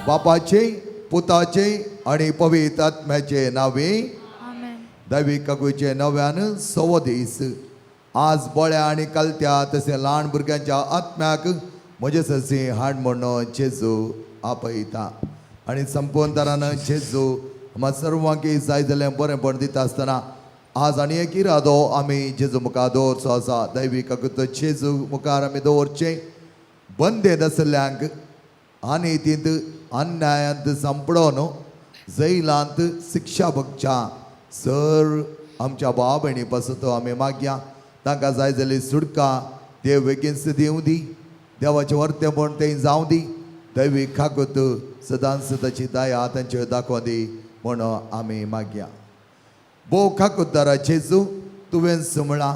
बापाचे पुताचे आणि पवित्र आत्म्याचे नावे आमेन. दैविक काकूचे नव्यान सवदीस आज बळ्या आणि कलत्या तसे ल्हान भुरग्यांच्या आत्म्याक म्हजे ससी हाड म्हणून जेजू आपयता आणि संपूर्ण तरान जेजू आम्हा सर्वांक जाय जाल्यार बरेंपण दिता आसतना आज आनी एक इरादो आमी जेजू मुखार दवरचो आसा. दैविक काकूत जेजू मुखार आमी दवरचे बंदेत आसल्यांक आनी तींत अन्यायांत सांपडोन जैलांत शिक्षा भोगच्या सर आमच्या भाव भयणी पासत आमी मागया तांकां जाय जाली सुटका देव बेगीनच दिवं दी. देवाचें वर्तेपण तें जावं दी. दैवीक काकूत सदांच ताची दया तांचेर दाखोवन दी म्हणून आमी मागया. भोव काकूतदारा जेजू तुवें सुमळा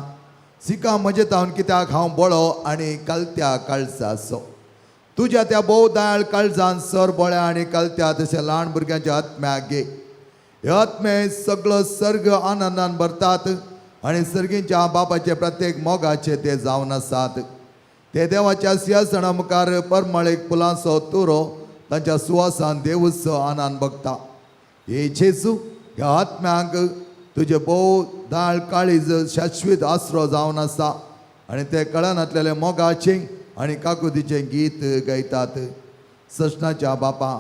सिका म्हजे तावन कित्याक हांव बळो आनी कलत्या काळजाचो. तुज्या त्या भोव दयाळ काळजान सर बळ्या आनी कलत्या तशें ल्हान भुरग्यांच्या आत्म्याक घे. हे आत्मे सगळो सर्ग आनंदान भरतात आनी सर्गींच्या बापाचे प्रत्येक मोगाचे ते जावन आसात. ते देवाच्या सिंहासना मुखार परमळेक फुलांचो तुरो तांच्या सुवासान देवूच आनंद भोगता. हे जेजू ह्या आत्म्यांक तुजे भोव दाळ काळीज शाश्वीत आसरो जावन आसा आनी ते कळनातलेले मोगाचे आनी काकुतीचें गीत गायतात. सशनाच्या बापा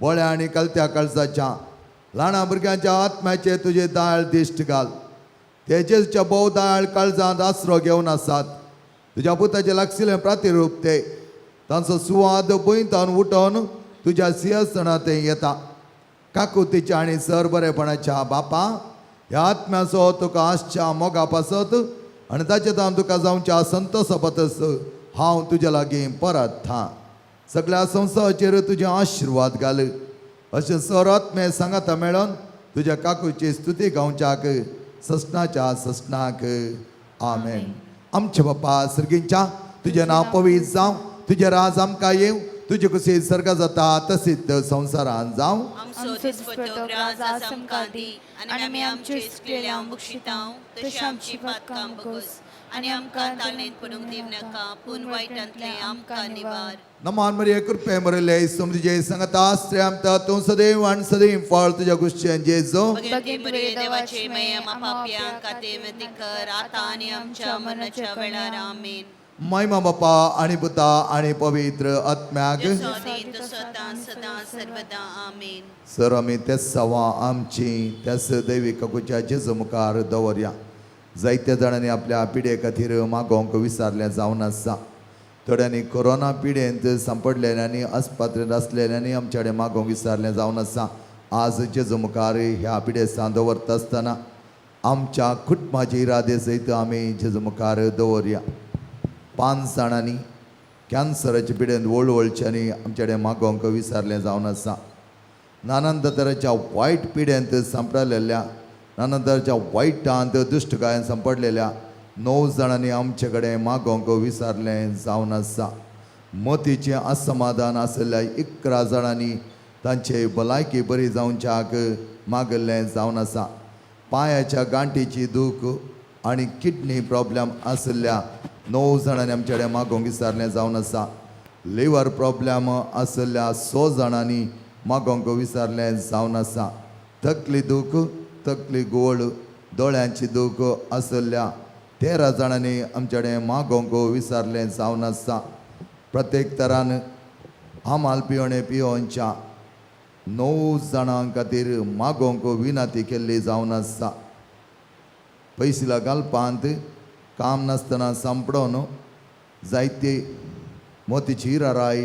बळ्या आनी कलत्या काळजाच्या ल्हाना भुरग्यांच्या आत्म्याचे तुजे दाळ दिश्ट घाल. तेजेच्या भोव दाळ काळजांत आसरो घेवन आसात. तुज्या पुताचे लागशिल्लें प्रतिरूप ते तांचो सुवाद पयतावन उठोवन तुज्या सिंहासनांत येता. काकुतीच्या आनी सर बरेपणाच्या बापा ह्या आत्म्याचो तुका आसच्या मोगा पासत आनी ताचे तावन तुका जावच्या संतोशा पतस हांव तुजे लागीं परत था. सगळ्या संवसाराचेर तुजें आशिर्वाद घाल. अशें सर आत्मे सांगाता मेळोन तुज्या काकूची स्तुती गावच्याक ससनाच्या ससनाक आमेन. आमचे बापा सर्गींच्या तुजें नांव पवित्र जावं. तुजें राज आमकां येवं. तुजी कुशी सर्ग जाता तशीच संवसारांत जावं. आमचो दिसपट्टो ग्रास आमकां दी आनी आमी आमच्यो इश्टलेल्या मुक्षितांव तशें आमची पातकां बगोस आनी आमकां ताळणेंत पडूंक दिव नाका पूण वायटांतले आमकां निवार. नमान मरिये कृपे मरले समृद्धीचे सांगता आश्रय तूं सदैव आनी सदैव फळ तुज्या गोश्टीन जेजो भगवंत बरे देवाचे मयमा पाप्या खाते मती कर आता आनी आमच्या मरणाच्या वेळार आमेन. महिमा बापा आणि पुता आणि पवित्र आत्म्याक सदा सर्वदा आमेन. सर आमी तेच सवा आमची त्याच दैविक काकूच्या जेजू मुखार दवरया. जायत्या जाणांनी आपल्या पिडे खातीर मागोवंक विसारले जावन आसा. थोड्यांनी कोरोना पिडेंत सांपडलेल्यांनी आस्पत्रेंत आसलेल्यांनी आमचे कडेन मागोवंक विसारले जावन आसा. आज जेजू मुखार ह्या पिडेसान दवरता आसतना आमच्या कुटुंबाचे इरादे सयत आमी जेजू मुखार दवरया. 5 जाणांनी कॅन्सराचे पिडेंत वळवळच्यांनी आमचे कडेन मागोवंक विसारले जावन आसा. नानान तरांच्या वायट पिडेंत सांपडलेल्या नानान तरांच्या वायटांत दुश्टकायेन सांपडलेल्या 9 जाणांनी आमचे कडेन मागोवंक विसारले जावन आसा. मतीचें असमाधान आसलेल्या 11 जाणांनी तांचे भलायकी बरी जावच्याक मागल्लें जावन आसा. पांयाच्या गांठीची दूख आनी किडनी प्रॉब्लेम आसल्या 9 जाणांनी आमचे कडेन मागोवंक विसारलें जावन आसा. लिवर प्रॉब्लेम आसल्या 6 जाणांनी मागोवंक विसारलें जावन आसा. तकली दूख तकली गोड दोळ्यांची दूख आसल्या 13 जाणांनी आमचे कडेन मागोवंक विसारलें जावन आसा. प्रत्येक तरान आमाल पियोणे पियोवच्या 9 जाणां खातीर मागोवंक विनंती केल्ली जावन आसा. पयसुला घालपांत काम नासतना सांपडोन जायते मोतीची राय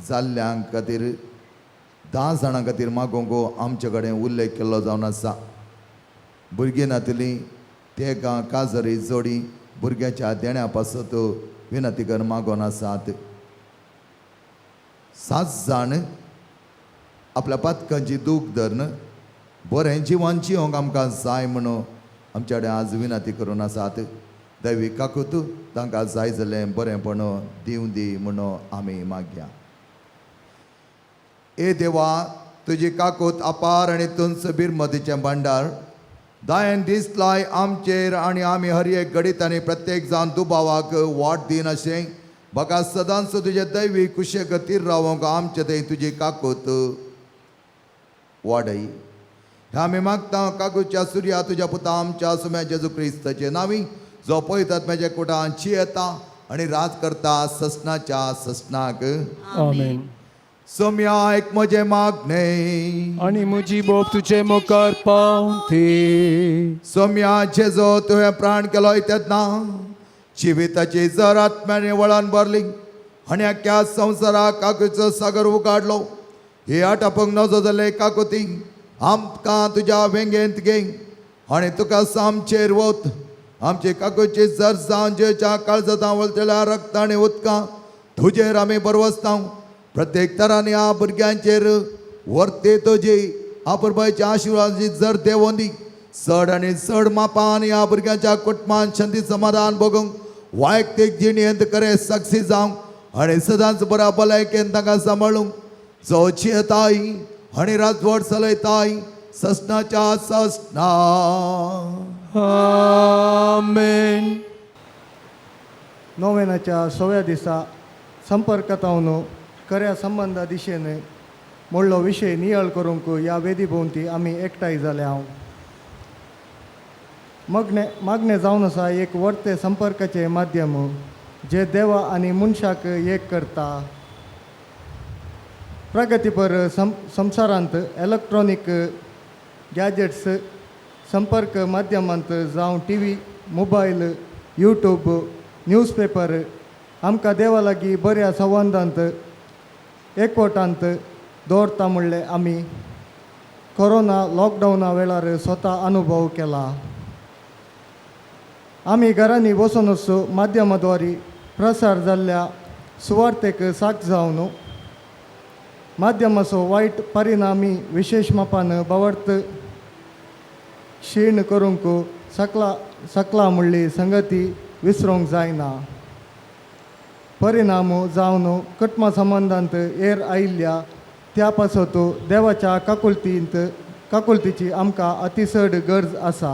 जाल्ल्यां खातीर 10 जाणां खातीर मागोवंक आमचे कडेन उल्लेख केल्लो जावन आसा. भुरगीं नातलीं ते काजरी जोडी भुरग्याच्या देण्या पासत विनंती कर मागोवन आसात. 7 जाण आपल्या पातकांची दूख धरन बरें जिवन जिवंक आमकां जाय म्हणून आमचे कडेन आज विनंती करून आसात. दैवीक काकूत तांकां जाय जालें बरेंपण दिवं दी म्हणून आमी मागया. ए देवा तुजी काकूत अपार आनी तुंच बिरमतीचें भांडार दायेन दिसलाय आमचेर आनी आमी हर एक घडीत आनी प्रत्येक जावन दुबावाक वाट दिन अशें म्हाका सदांच तुजे दैवी कुशे खातीर रावोंक आमचे थंय तुजी काकूत वाडय. आमी मागता काकूच्या सुर्या तुझ्या पुता आमच्या सुम्या जेजू क्रिस्ताचे नावी जो पळयतात म्हाज्या कुटांची येता आनी राज करता ससनाच्या ससनाक. आमेन. सोम्या एक म्हजे मागणे आणि म्हजी बोब तुजे मुखार पावते. सोम्या जेजो तुवें प्राण केलो तेन्ना जिविताची जर आत्म्याने वळान भरली आनी आख्या संवसाराक काकूचो सागर उगाडलो. हे आटापंक नजो जाले काकुती आमकां तुज्या वेंगेंत घे आनी तुका सामचेर वत. आमचे काकूची जर जावन जेच्या काळजांत वळतल्या रक्त आनी उदकां तुजेर आमी बरवस्तांव. प्रत्येक तरांनी ह्या भुरग्यांचेर वर्ते तुजी आपुरबायच्या आशिर्वादाची जर देवोन दी. चड आनी चड मापान ह्या भुरग्यांच्या कुटुंबान शांती समाधान भोगूंक वैयक्तीक जिणेंत खरें सक्सी जावंक आनी सदांच बऱ्या भलायकेन तांकां सांबाळूंक चवची येताय आनी राजवट चलयताय ससनाच्या ससना. आमेन. नोवेनाच्या 6व्या दिसा संपर्कांत खऱ्या संबंधा दिशेने म्हणलो विशय नियाळ करूंक ह्या वेदी भोवती आमी एकठांय जाले. हांव मागणें जावन आसा एक वर्ते संपर्काचें माध्यम जे देवा आनी मनशाक एक करता. प्रगतीपर संवसारांत इलेक्ट्रॉनीक गॅजेट्स संपर्क माध्यमांत जावं TV, मोबायल, यूट्यूब, न्यूजपेपर आमकां देवा लागीं बऱ्या संबंदांत एकवटांत दवरता म्हणलें आमी कोरोना लॉकडावना वेळार स्वता अनुभव केला. आमी घरांनी बसूनच माध्यमाद्वारे प्रसार जाल्ल्या सुवार्थेक साक्ष जावन माध्यमाचो वायट परिणामी विशेष मापान बावर्त शीण करूंक सकला म्हणली संगती विसरूंक जायना. परिणाम जावन कुटुंबा संबंदांत एर आयिल्ल्या त्या पासत देवाच्या काकुलतीची आमकां अतिचड गरज आसा.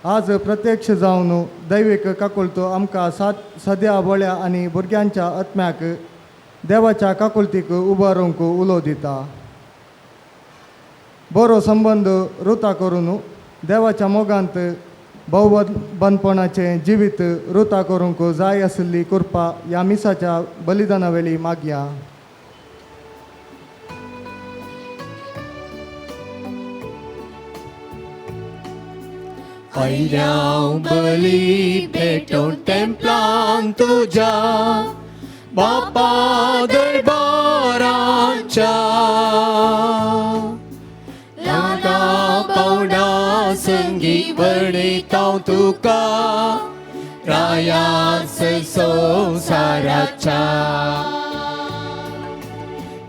आज प्रत्यक्ष जावन दैवीक काकुलतो आमकां सद्या बळ्या आनी भुरग्यांच्या आत्म्याक देवाच्या काकुलतीक उबारूंक उलो दिता. बरो संबंद रुता करून देवाच्या मोगांत भाऊबंदपणाचें जिवीत रुता करूंक जाय आसली कृपा ह्या मिसाच्या बलिदाना वेळी मागया. आयल्या बली भेटून टेंपलान तुझ्या बापा दरबाराच्या लागा पावडा संगी वणिताव तुका रायास संसाराच्या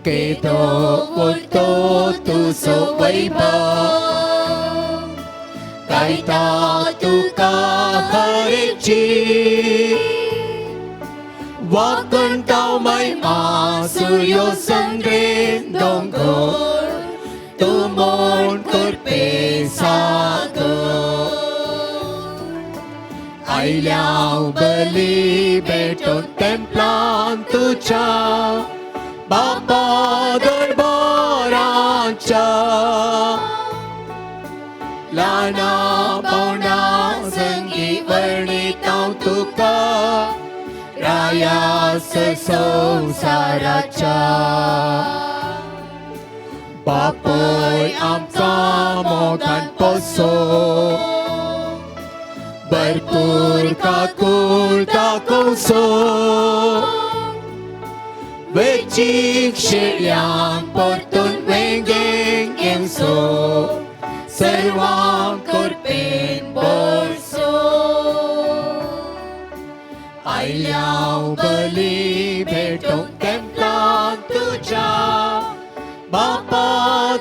केदो वतो तुजो वैभव गायता तुका हरेची वाकणटाव महिमा सूर्यो संद्रेन दोंगर तू मोड करपे सागर आयल्या बली भेटून टेंपलान तुझ्या बापा दरबाराच्या लाना पावना संगी वर्णिताव तुका रायास संसाराच्या बापोय आमचा मोगान पोसो भरपूर काकूळ दाखोवसो वेचीक शेळ्यांक परतून वेंगेक घेवसो सर्वांक करपेन बरसो आयल्या बली भेटूंक टेंपलान तुझ्या बापा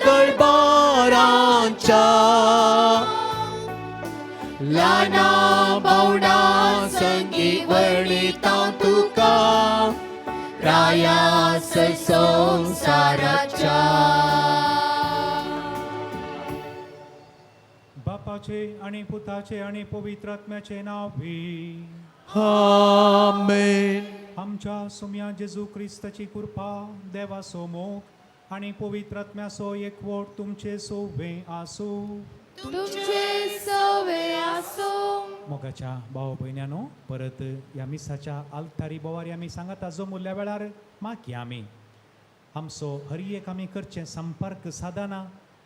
दरबाराच्या लाना बावडा संगी वर्णिताव तुका रायास संसाराच्या बापाचे आणि पुताचे आणि पवित्र आत्म्याचे नावी आमेन. आमच्या सुम्या जेजू ख्रिस्ताची कृपा देवाचो मोग आणि पवित्र आत्म्याचो एकवट तुमचे सोवे आसू. तुमचे सवे आसो. मोगाच्या भाव भयण्यानो, परत ह्या मिसाच्या आल्तारी बोवारी आमी सांगता जो मुल्या वेळार मागी आमी आमचो हर एक आमी करचे संपर्क साधना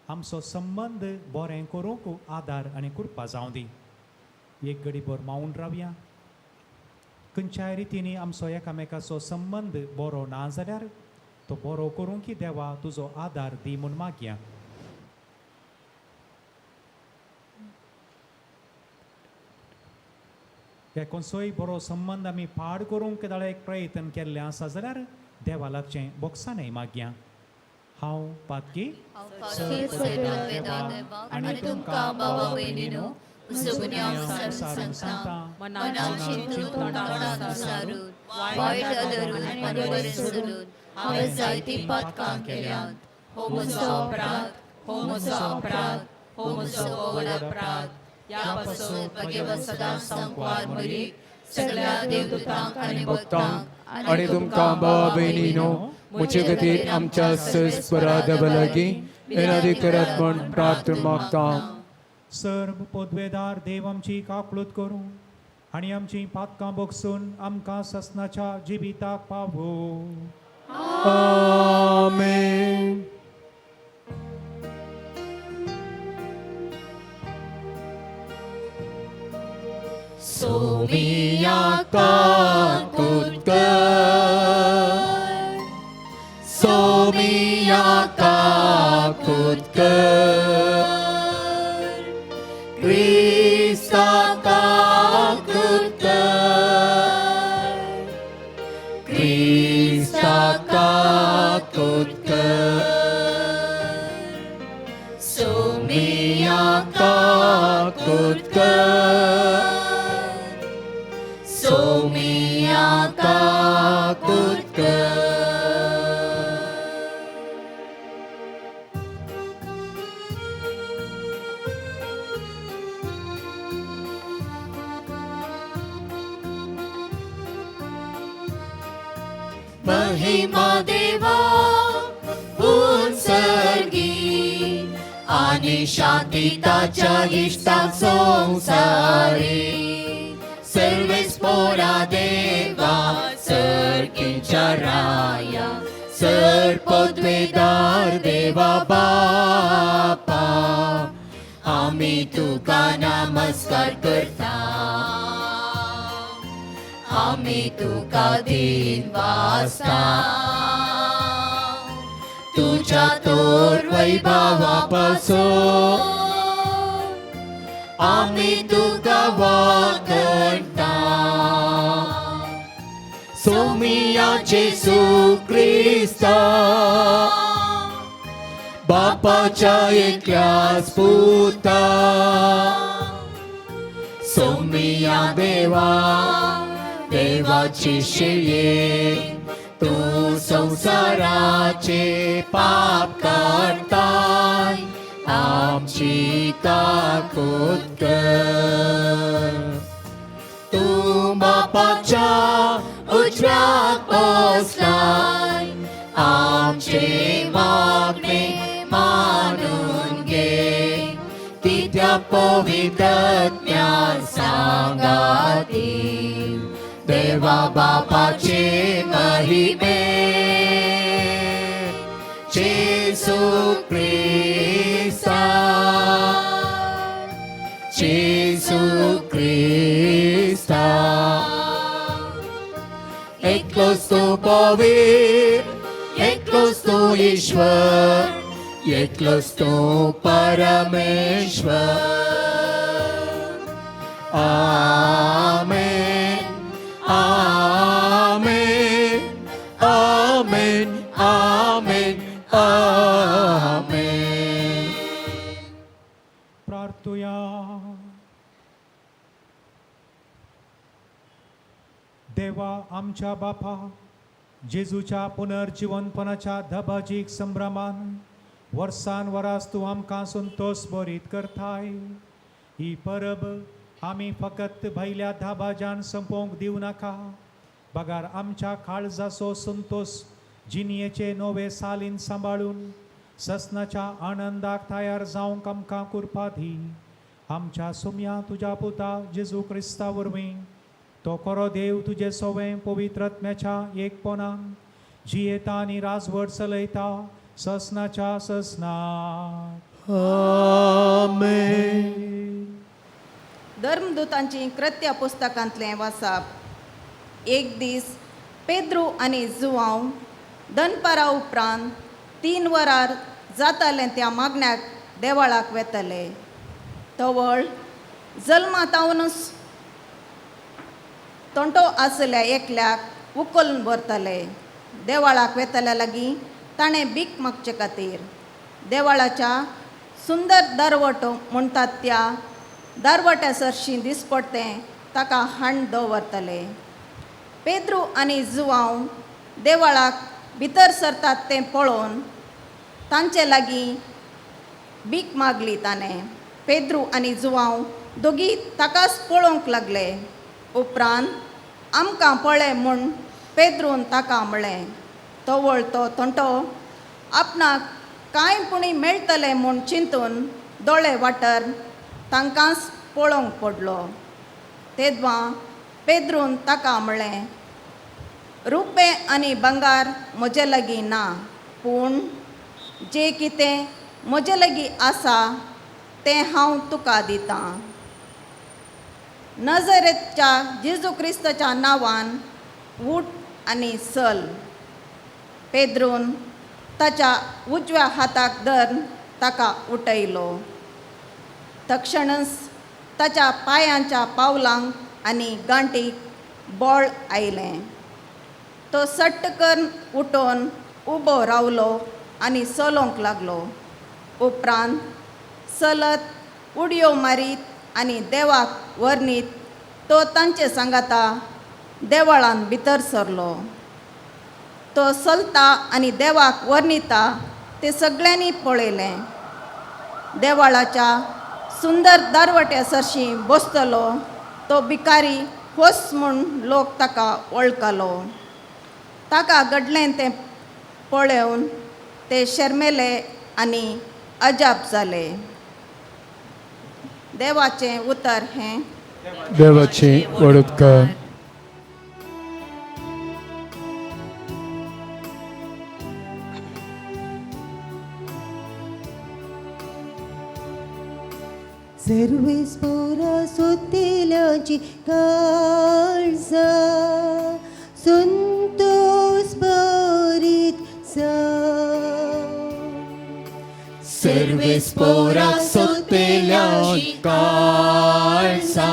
आमचो संबंध बरें करूंक आदार आनी कृपा जावं दी. एक घडीभर मावून रावया. खंयच्याय रितीनी आमचो एकामेकाचो संबंध बरो ना जाल्यार तो बरो करूं की देवा तुजो आदार दी म्हूण मागया. हे खंयचोय बरो संबंध आमी पाड करूंक एक प्रयत्न केल्ले आसा जाल्यार देवा लागचें बोगसानय मागया. हांव पातकी आणि तुमकां भावा भयणीनो सगळ्यांक सांगता मनान चिंतून तोंडान विचारून वायट धरून आनी बरें सोडून हांवें जायती पातकां केल्यात. हो म्हजो अपराध, हो म्हजो अपराध, हो म्हजो व्हड अपराध. ह्या पासून म्हगे सदां संकवार मरी सगळ्या देवदूतांक आनी भक्तांक आणि तुमकां भावा भयणीनो मुचे खातीर आमच्या स्पराध लागीं विनोदी म्हण प्रार्थना मागता. सर्व पोदवेदार देव आमची काकूळट करूं आनी आमची पातकां बोगसून आमकां ससनाच्या जिविताक पावो. आमेन. सोमिया काकूट कर, सोमिया काकूट कर, क्रिस्ता काकूट कर, क्रिस्ता काकूट कर, सोमिया काकूट कर, सोमिया काकूट कर. महिमा देवा उत्सर्गी आणि शांती ताच्या इष्टाक संसारी. सर्वेस पोरा देवा सर्कीच्या राया सर पदवेदार देवा बापा आमी तुका नमस्कार करता. आमी तुका दिन वाजता. तुझ्या तोर वैभवा पासून आमी तुका वगडटा. सोमिया जेसू क्रिस्ता बापाच्या एकल्याच पुता. सोमिया देवा देवाची शेळये तू संसाराचे पाप काढताय. आमची काकूट कर. तू बापाच्या उजव्याक बसलाय. आमचे मागणे मानून घे. कित्या पवित्रज्ञान सांगाती देवा बापाचे महिमे. जेसू क्रिस्ता, जेसू क्रिस्ता एकलोच तो पवित्र, एकलोच तो ईश्वर, एकलोच तो परमेश्वर. आमेन, आमेन, आमेन, आमेन, आमेन. प्रार्थूया. देवा आमच्या बापा, जेजूच्या पुनर्जीवनपणाच्या धबाजीक संभ्रमान वर्सान वरास तूं आमकां संतोष बरीत करताय. ही परब आमी फकत भायल्या धाबाजान संपोवंक दिवं नाका. बगार आमच्या काळजाचो संतोष जिनियेचे नवे सालीन सांबाळून ससनाच्या आनंदाक तयार जावंक आमकां करपा दी. आमच्या सुम्या तुज्या पुता जेजू क्रिस्ता वरवीं तो खरो देव तुजे सोवें पवित्रात्म्याच्या एकपणान जियेता आनी राजवट चलयता ससनाच्या ससनाक. धर्मदूतांची कृत्य पुस्तकांतलें वाचप. एक दीस पेद्रू आनी जुवांव दनपारा उपरांत 3 वरां जाताले त्या मागण्याक देवळाक वेतले. तवळ जल्मातावनूच तोंटो आसल्या एकल्याक उखलून व्हरतले. देवळाक वेतल्या लागीं ताणें भीक मागचे खातीर देवळाच्या सुंदर दारवटो म्हणटात त्या दारवट्या सरशीं दिसपडतें ताका हाण दवरतले. पेद्रू आनी जुवांव देवळाक भितर सरतात तें पळोवन तांचे लागीं भीक मागली ताणें. पेद्रू आनी जुवांव दोगी ताकाच पळोवंक लागले. उपरांत आमकां पळय म्हूण पेद्रून ताका म्हळें. तवळ तो तोंटो आपणाक कांय पुणी मेळटलें म्हूण चिंतून दोळे वाटर तांकांच पळोवंक पडलो. तेदवां पेद्रून ताका म्हळें, रुपें आनी भांगार म्हजे लागीं ना, पूण जें कितें म्हजे लागीं आसा तें हांव तुका दितां. नजरेच्या जेजू क्रिस्ताच्या नांवान उठ आनी चल. पेद्रून ताच्या उजव्या हाताक धरून ताका उठयलो. तक्षणच ताच्या पांयांच्या पावलांक आनी गांठीक बळ आयलें. तो सट्ट करून उठोन उबो रावलो आनी चलोवंक लागलो. उपरांत चलत उडयो मारीत आनी देवाक वर्णीत तो तांचे सांगाता देवळान भितर सरलो. तो चलता आनी देवाक वर्णिता ते सगळ्यांनी पळयलें. देवळाच्या सुंदर दारवट्या सरशीं बसतलो तो भिकारी होस म्हूण लोक ताका वळखलो. ताका घडलें तें पळोवन ते शर्मेले आनी अजाप जाले. देवाचें उतर हें. देवाची वडुतकार. सर्वेस्परा सोतेल्याची काळजा संतोष बरीत सर्वेस्पराक सोतेल्याची काळजा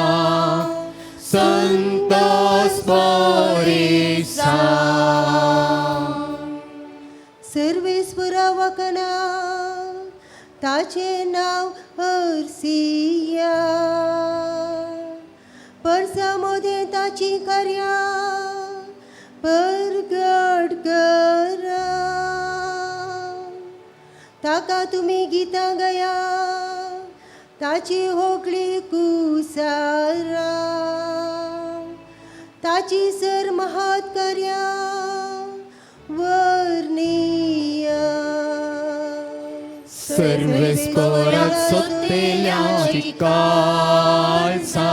संतोष बरीत सर्वेस्परा वाकना ताचे नाव हर्सिया. परसामध्ये ताची कार्या परगट करा. ताका तुमी गितां गया ताची होकळी कुसारा. ताची सर महात कार्या वर्णिया. सर्वेस्पराक सोतेल्याची काळजा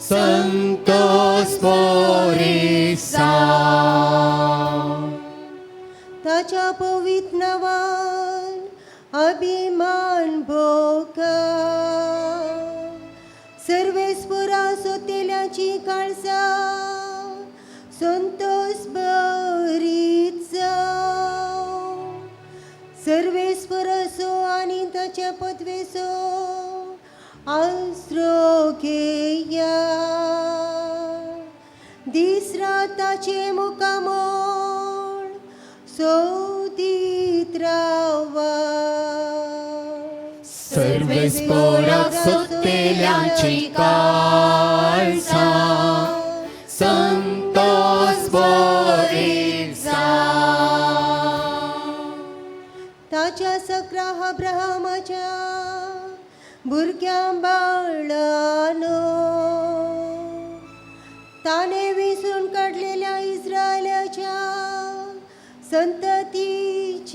संतोष बरीत ताच्या पवित्र नावान अभिमान भोगा. सर्वेस्परा सोतेल्याची काळजा संतोष बरीत सर्वेस्पर असो आनी ताच्या पदवेचो आसरो घेया. दीस रात ताचे मुखामोळ सोदीत रावा. सर्वेस्पराक सोतेल्याची काळजा संतोष बरीत ताच्या सकरा अब्राहमाच्या भुरग्यां बाळानो ताणे विसरून काडलेल्या इस्रायलाच्या संततीच्यानो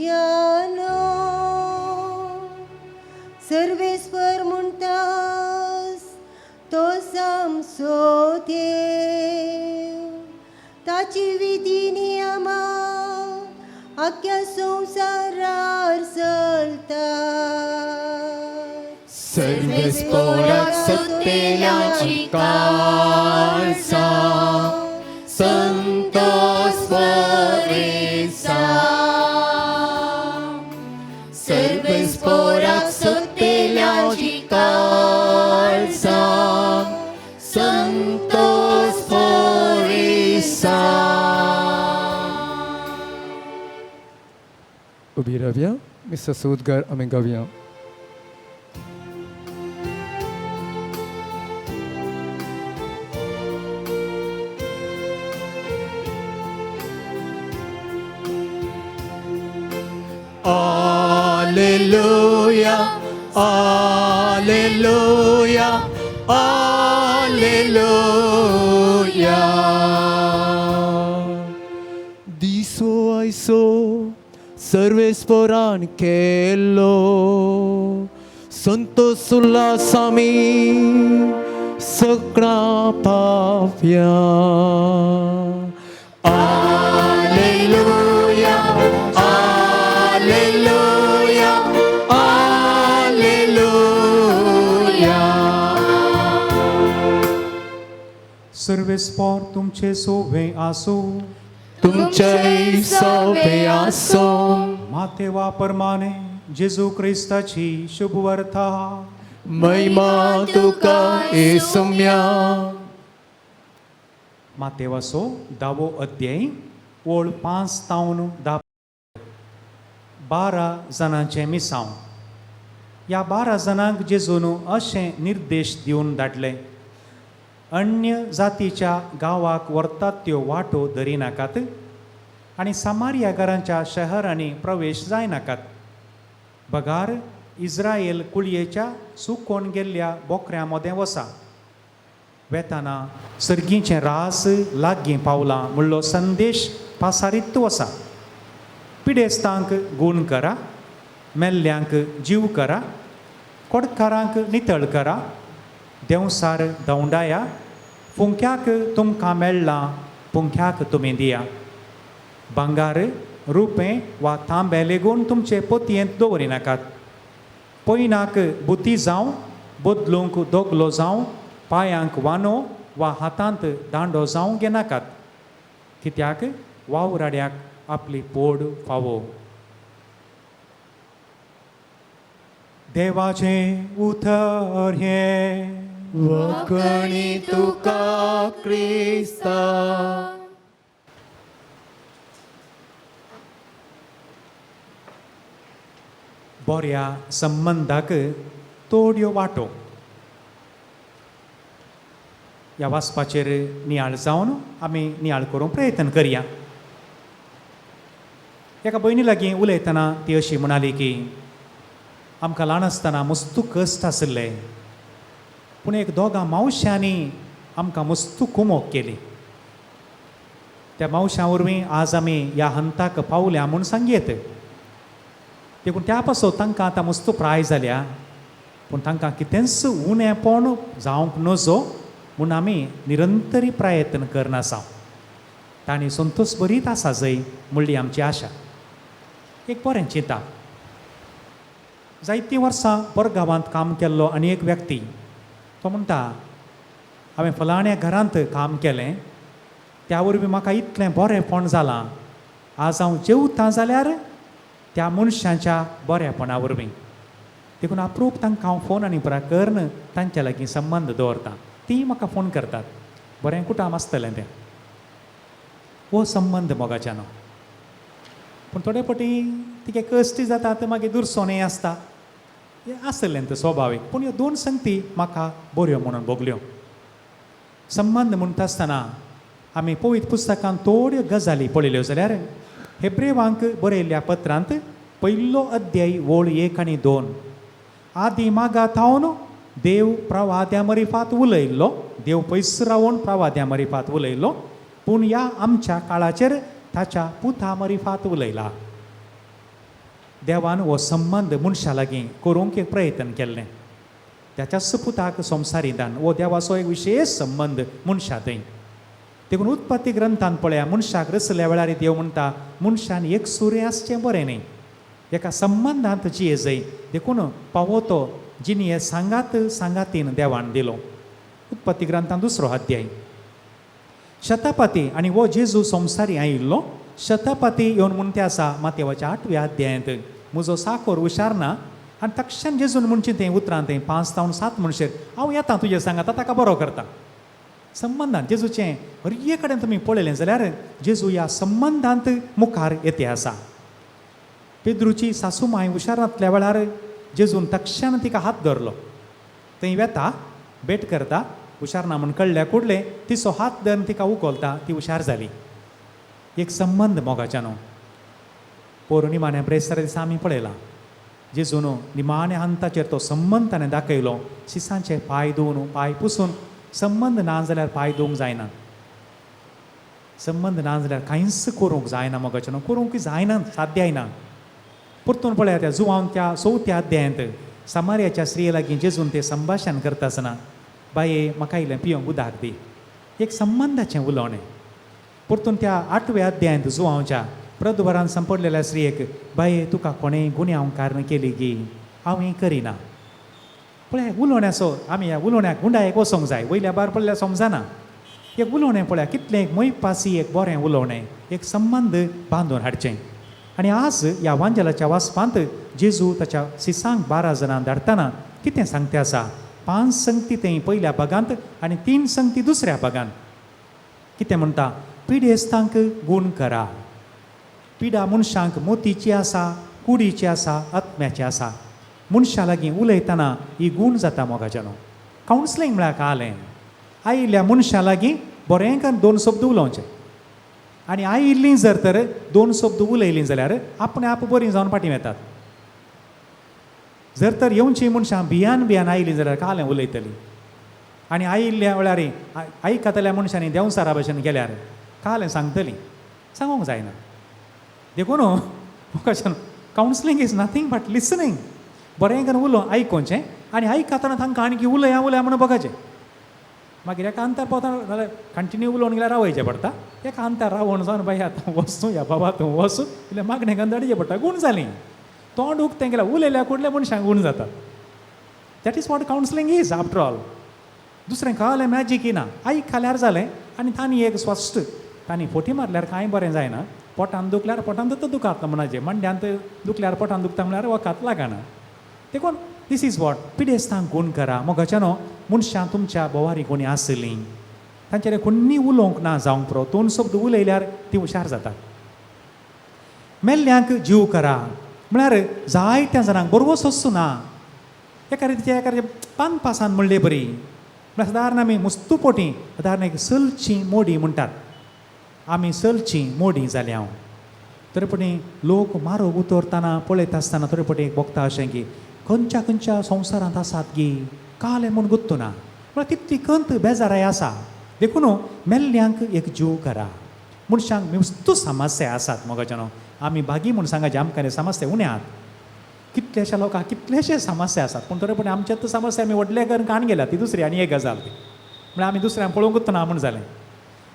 सर्वेस्वर म्हणटास तो सामसो देव ताची विधी नियमा आख्या संवसारार चलता सर्वेस्पराक सत्तेल्याची काळसा Santosh परेसा सर्वेस्पराक सत्तेल्याची काळसा Santosh परेसा. Ubi Ravia, Mr. Sudgar Amengavia. Alleluia, Alleluia, Alleluia. Diso aiso सर्वेस्परान केलो संतोष उल्हासामी सगळा पाव्या. Alleluia, Alleluia, Alleluia. सर्वेस्पर तुमचे सोवे आसो तुमचे सवे आसो मातेवा परमाने जेजू ख्रिस्ताची शुभ वार्ता महिमा तुका येसुम्या. मातेवासो 10वो अध्याय ओळ 5 तावन 10 12 जणांचे मिसांव. या 12 जणांक जेजून अशें निर्देश दिवन धाडले अन्य जातीच्या गांवाक व्हरतात त्यो वाटो धरिनाकात आनी सामारिया घरांच्या शहरांनी प्रवेश जायनाकात. बगार इस्राയേल कुळयेच्या सुकोवन गेल्ल्या बोकऱ्यां मदें वसा. वेताना सर्गीचें रास लागीं पावलां म्हणलो संदेश पासारीत वसा. पिडेस्तांक गूण करा, मेल्ल्यांक जीव करा, कोडकारांक नितळ करा, देंवसार दवंडाया, पुंख्याक तुमकां मेळ्ळां पुंख्याक तुमी दिया. भांगार रुपें वा तांबे लेगून तुमचे पोतयेंत दवरिनाकात. पयनाक बुती जावं, बदलूंक दोगलो जावं, पांयांक वानो वा हातांत दांडो जावं घेनाकात. कित्याक वावराड्याक आपली पोड फावो. देवाचें उतर हें वखणी तुका क्रिस्ता. बऱ्या संबंधाक तोड्यो वाटो. ह्या वाचपाचेर नियाळ जावन आमी नियाळ करूंक प्रयत्न करया. एका भयणी लागीं उलयतना ती अशी म्हणाली की आमकां ल्हान आसतना मस्तू कश्ट आसले पूण एक दोगां मावश्यांनी आमकां मस्तू कुमोग केली. त्या मावश्यां वरवीं आज आमी ह्या हंताक पावल्या म्हूण सांगयेत. देखून त्या पासून तांकां आतां मस्तू प्राय जाल्या पूण तांकां कितेंच उणेंपण जावंक नजो म्हूण आमी निरंतरी प्रयत्न करना आसा. तांणी संतोश बरीत आसा जंय म्हणली आमची आशा. एक बरें चिंता. जायतीं वर्सां परगांवांत काम केल्लो आनी एक व्यक्ती तो म्हणटा हांवें फलाण्या घरांत काम केलें त्या वरवीं म्हाका इतलें बरेंपण जालां. आज हांव जेवतां जाल्यार त्या मनशाच्या बरेपणा वरवीं. देखून अप्रूप तांकां हांव फोन आनी बरा करन तांच्या लागीं संबंद दवरतां. ती म्हाका फोन करतात. बरें कुटाम आसतलें तें. हो संबंद मोगाच्यानो. पूण थोडे फावटी तिगे कश्टी जातात मागीर दुरसोणय आसता. हें आसलें तें स्वाभावीक. पूण ह्यो 2 संगती म्हाका बऱ्यो म्हणून भोगल्यो. संबंद म्हणटा आसतना आमी पवित्र पुस्तकांत थोड्यो गजाली पळयल्यो जाल्यार हेब्रेवांक बरयल्ल्या पत्रांत 1 अध्याय ओळ 1 आनी 2 आदी मागात हांवन देव प्रवाद्या मरिफात उलयल्लो. देव पयस रावून प्रवाद्या मरिफात उलयल्लो. पूण ह्या आमच्या काळाचेर ताच्या पुता मरिफात उलयला. देवान हो संबंध मनशा लागीं करूंक एक प्रयत्न केल्लें. त्याच्या सपुताक संवसारितान हो देवाचो एक विशेष संबंध मनशा थंय. देखून उत्पत्ती ग्रंथान पळया मनशाक रचल्या वेळार देव म्हणटा मनशान एक सूर्य आसचें बरें न्ही. एका संबंधांत जिये जाय. देखून पावो तो जिनी हे सांगातीन देवान दिलो. उत्पत्ती ग्रंथान 2 अध्याय. शतापती आनी हो जेजू संवसारी आयिल्लो. शतापती येवन म्हणटे आसा मातेवाच्या 8व्या अध्यायांत म्हजो साकोर हुशारना आनी तक्षण जेजून म्हणचे तें उतरां तें 5 तावन 7 म्हणशेर हांव येता तुजे सांगाता ताका बरो करता. संबंधांत जेजूचें हरये कडेन तुमी पळयलें जाल्यार जेजू ह्या संबंधांत मुखार येते आसा. पेद्रूची सासू माय हुशारांतल्या वेळार जेजून तक्षण तिका हात धरलो. थंय वेता भेट करता. हुशार ना म्हूण कळ्ळ्या कुडले तिचो हात धरून तिका उखलता. ती हुशार जाली. एक संबंध मोगाच्यानो पौर्णिमाने ब्रेस्तार दिसा आमी पळयला जेजून निमाणे अंताचेर तो संबंध ताणें दाखयलो. शिसांचे पांय धुवन पांय पुसून संबंध ना जाल्यार पांय धुवंक जायना. संबंध ना जाल्यार कांयच करूंक जायना मोगाच्यानो. करूंक जायना साध्य जायना. परतून पळया त्या जुवान त्या 4थ्या अध्यायांत समार्याच्या स्त्रिये लागीं जेजून तें संभाशण करता आसतना बाये म्हाका इल्लें पिवंक उदक दी. एक संबंधाचें उलोवणें. परतून त्या 8व्या अध्यायांत जुवांच्या प्रदवरान संपडलेल्या स्त्रियेक बाये तुका कोणें गुन्यांवकार केली गी हांव हें करिना. पळय उलोवण्याचो आमी ह्या उलोवण्याक गुंडायेक वचोंक जाय. वयल्या बार पडल्यार समजना. एक उलोवणें पळया कितलें एक मैपासी एक बरें उलोवणें. एक संबंध बांदून हाडचें. आनी आज ह्या वांजेलाच्या वाचपांत जेजू ताच्या शिसांक 12 जाणां धाडटना कितें सांगता आसा. 5 संगती थंय पयल्या भागांत आनी 3 संगती दुसऱ्या भागांत. कितें म्हणटा पिडेस्तांक गूण करा. पिडा मनशांक मोतीची आसा कुडीची आसा आत्म्याची आसा. मनशा लागीं उलयतना ही गूण जाता मोगाच्यानो. कावन्सिलींग म्हळ्यार कालें. आयिल्ल्या मनशा लागीं बरें करून 2 शब्द उलोवचे. आनी आयिल्लीं जर तर 2 शब्द उलयलीं जाल्यार आपणे आप बरीं जावन फाटीं येतात. जर तर येवचीं मनशां भियान आयलीं जाल्यार कालें उलयतलीं. आनी आयिल्ल्या वेळार आयकतल्या मनशांनी देंवसारा भशेन गेल्यार कालें सांगतलीं. सांगूंक जायना. देखून कशें counselling is nothing but listening. बरें करून उलोवन आयकोवचें आनी आयकतना तांकां आनी उलया म्हणून बघाचें. मागीर एका अंतर पावता जाल्यार कंटिन्यू उलोवन गेल्यार रावयचें पडटा. एका अंतर रावण जावन बाय आतां वचूं या बाबा तूं वचूं इल्लें मागणें घालून धाडचें पडटा. गूण जालीं. तोंड उक्तें गेल्यार उलयल्या कुडल्या मनशांक गूण जाता. That is what counselling is after all. दुसरें कळलें मॅजीक ना. आयकल्यार जालें आनी तांणी एक स्वस्थ तांणी फोटी मारल्यार कांय बरें जायना. पोटान दुखल्यार पोटान तो दुखात म्हणचे. मंड्यांत दुखल्यार पोटान दुखता म्हळ्यार वखात लागना. देखून दीस इज वॉट पिडेस्तांक गूण करा. मोगाच्यानो मनशां तुमच्या बोवारी कोणी आसलीं तांचेर कोणी उलोवंक ना जावंक पुरो. 2 शब्द उलयल्यार ती हुशार जातात. मेल्ल्यांक जीव करा म्हळ्यार जायत्या जाणांक बरोबर सोंसू ना. एका रितीचे पान पासान म्हणले बरी म्हळ्यार सादारण आमी मुस्तुपोटी सादारण एक सलचीं मोडी म्हणटात. आमी सलचीं मोडी जालीं हांव. तरीपणी लोक मारूंक उतरतना पळयता आसतना तरीपणी एक बगता अशें की खंयच्या संवसारांत आसात गी कालें म्हूण गुत्तू ना. म्हळ्यार तितली खंत बेजाराय आसा. देखून मेल्ल्यांक एक जीव करा. मनशांक मुस्तू समस्या आसात मोगाच्यानो. आमी बागी म्हूण सांगाचे आमकां समस्या उण्यात. कितलेशा लोकांक कितलेशे समस्या आसात पूण तरीपणी आमच्यात समस्या आमी व्हडले करून काण गेल्या. ती दुसरी आनी एक गजाल ती म्हळ्यार आमी दुसऱ्यांक पळोवंक ना म्हूण जालें.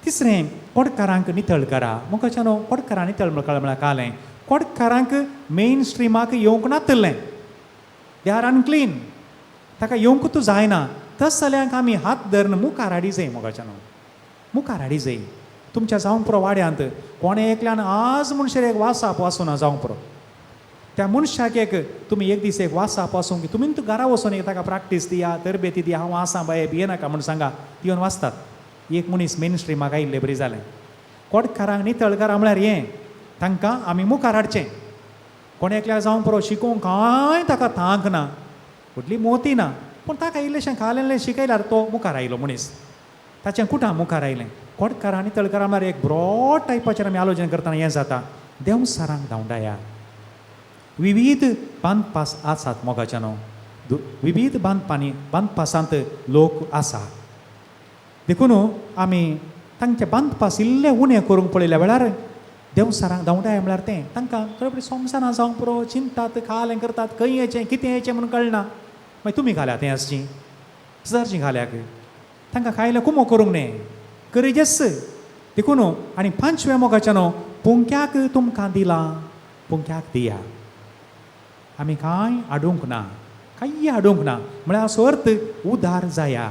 तिसरें कोडकारांक नितळ करा. मोगाच्यानो कोडकारां नितळ म्हळ्यार कालें कोडकारांक मेन स्ट्रिमाक येवंक नातलें. They are unclean. ताका येवंक तूं जायना. तस जाल्यार आमी हात धरून मुखार हाडी जाय. मोगाच्यानो मुखार हाडी जाय. तुमच्या जावंक पुरो वाड्यांत कोणें एकल्यान आज म्हणशेर एक वासाप वाचूना जावंक पुरो. त्या मनशाक एक तुमी एक दीस एक वासाप वाचूंक तुमी घरा वचून एक ताका प्रॅक्टीस दिया तरबेती दिया. हांव आसां बाये भियेनाका म्हूण सांगा. ती येवन वाचतात. एक मनीस मेन स्ट्रिमाक आयिल्लें बरी जालें. कोडकारांक नितळ करा म्हळ्यार हें तांकां आमी मुखार हाडचें. कोणे एकल्याक जावंक पुरो शिकोवंक कांय ताका थांक ना. व्हडली मोती ना पूण ताका इल्लेशें खालेलें शिकयल्यार तो मुखार आयलो मनीस. ताचें कुठां मुखार आयलें. कोडकारां नितळ करा म्हळ्यार एक ब्रॉड टायपाचेर आमी आलोचन करतना हें जाता. देंवसारांक धांवडाया. विविध बांदपास आसात मोगाच्यानो. विविध बांदपासांत लोक आसा. देखून आमी तांचे बांदपास इल्लें उणें करूंक पळयल्या वेळार देवसारांक धांवडाय म्हळ्यार तें तांकां थोडे संवसारां जावंक पुरो चिंतात खालें करतात खंय येचें कितें येचें म्हणून कळना मागीर तुमी घाल्यात हें आसचीं सरचीं घाल्याक तांकां खायलें कुमो करूंक न्ही गरजेच देखून आनी 5व्या मोगाच्यान पुंक्याक तुमकां दिलां पुंक्याक दिया आमी कांय आडूंक ना कांय आडूंक ना म्हळ्यार असो अर्थ उदार जाया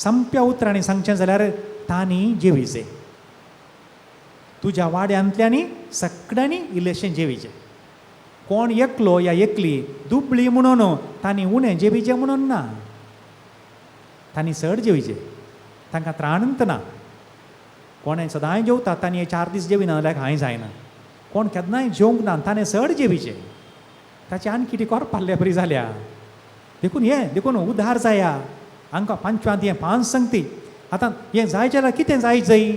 संप्या उतरांनी सांगचें जाल्यार तांणी जेविचें तुज्या वाड्यांतल्यानी सगळ्यांनी इल्लेशें जेविचें कोण एकलो या एकली दुबळी म्हणून तांणी उणें जेविचें म्हणून ना तांणी चड जेविचें तांकां त्राणंत ना कोणें सदांय जेवता तांणी 4 दीस जेविना जाल्यार कांय जायना कोण केन्नाय जेवंक ना ताणें चड जेविचें ताची आनी कितें करपाले बरी जाल्या देखून उदार जाया हांकां 5व्यांत हें 5 संगती आतां हें जाय जाल्यार कितें जाय जई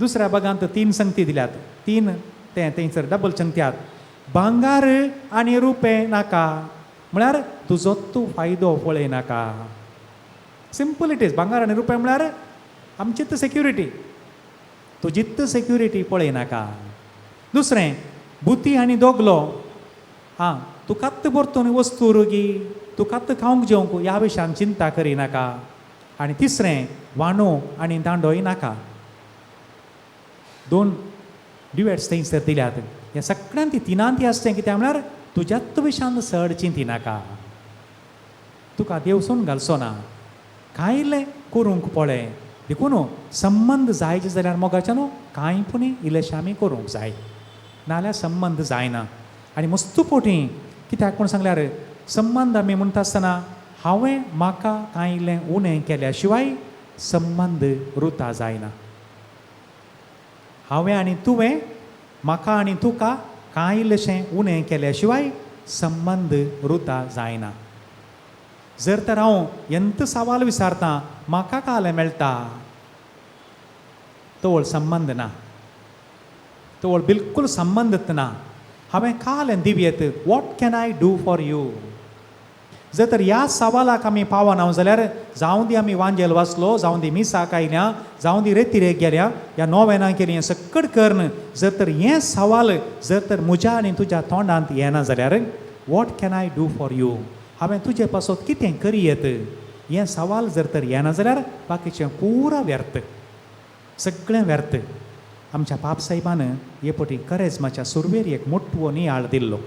दुसऱ्या भागांत 3 संगती दिल्यात 3 तें थंयसर डबल संगत्यात भांगार आनी रुपें नाका म्हळ्यार तुजो तूं फायदो पळय नाका सिंपल इट इज भांगार आनी रुपें म्हळ्यार आमचीच सिक्युरिटी तुजीच सिक्युरिटी पळय नाका दुसरें बुती आनी दोगलो तुकात परतून वस्तू रोगी तुकात खावंक जेवंक ह्या विशयान चिंता करिनाका आनी तिसरें वांडो आनी दांडोय नाका 2 डिवेट्स थंयसर दिल्यात ह्या सगळ्यांत 3 आसचें कित्याक म्हळ्यार तुज्याच विशयान चड चिंती नाका तुका देवसून घालचो ना कांयलें करूंक पळय देखून संबंद जायचे जाल्यार मोगाच्यान कांयपणी इल्लेशें आमी करूंक जाय नाल्यार संबंद जायना आनी मस्तू पोटी कित्याक म्हूण सांगल्यार संबंद आमी म्हणटा आसतना हांवें म्हाका कांय उणें केल्या शिवाय संबंद रुता जायना हांवें आनी तुवें म्हाका आनी तुका कांय इल्लेशें उणें केल्या शिवाय संबंद रुता जायना जर तर हांव ಎಂತ सवाल विचारता म्हाका काले मेळटा तोळ संबंद ना तोळ बिलकुल संबंदच ना हांवें कालें दिव्येत what can I do for you जर तर ह्या सवालाक आमी पावना जाल्यार जावं दी आमी वांजेल वाचलो जावं दी मिसाक आयल्या जावं दी रेतिरेक गेल्या ह्या नोवेनां केली हें सक्कड कर्ण जर तर हें सवाल जर तर म्हज्या आनी तुज्या तोंडांत येना जाल्यार what can I do for you हांवें तुजे पासत कितें करियेत हें सवाल जर तर येना जाल्यार बाकीचें पुरा व्यर्थ सगळें व्यर्थ आमच्या पाप साहेबान हे पटी करेजमाच्या सुरवेर एक मोठो नियाळ दिल्लो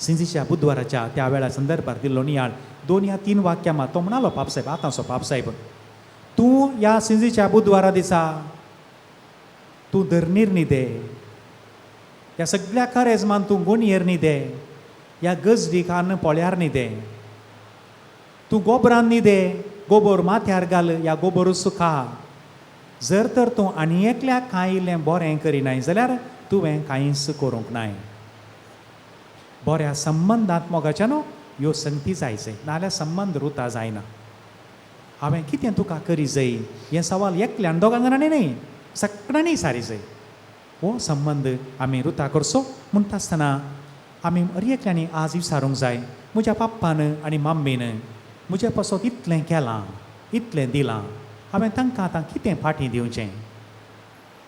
सिंजीच्या बुधवाराच्या त्या वेळा संदर्भात दिल्लो नियाळ 2 या 3 वाक्यां मात तो म्हणालो पापसाहेब आतांचो पापसाहेब तूं ह्या सिंजीच्या बुधवारा दिसा तूं धरणीर न्ही दे ह्या सगळ्या करेजमान तूं गुणयेर न्ही दे ह्या गजडीक अन्न पोळ्यार न्ही दे तूं गोबरान न्ही दे गोबर माथ्यार घाल या गोबर सुखा जर तर तूं आनी एकल्याक कांय इल्लें बरें करिनाय जाल्यार तुवें कांयच करूंक नाय बऱ्या संबंदांत मोगाच्यान ह्यो संगती जायचे नाल्यार संबंद रुता जायना हांवें कितें तुका करी जाय हें सवाल एकल्यान दोगां जाणांनी न्ही सगळ्यांनी सारी जाय हो संबंद आमी रुता करचो म्हणटा आसतना आमी एकल्यांनी आज विचारूंक जाय म्हज्या पप्पान आनी मम्मीन म्हजे पासत इतलें केलां इतलें दिलां हांवें तांकां आतां कितें फाटीं दिवचें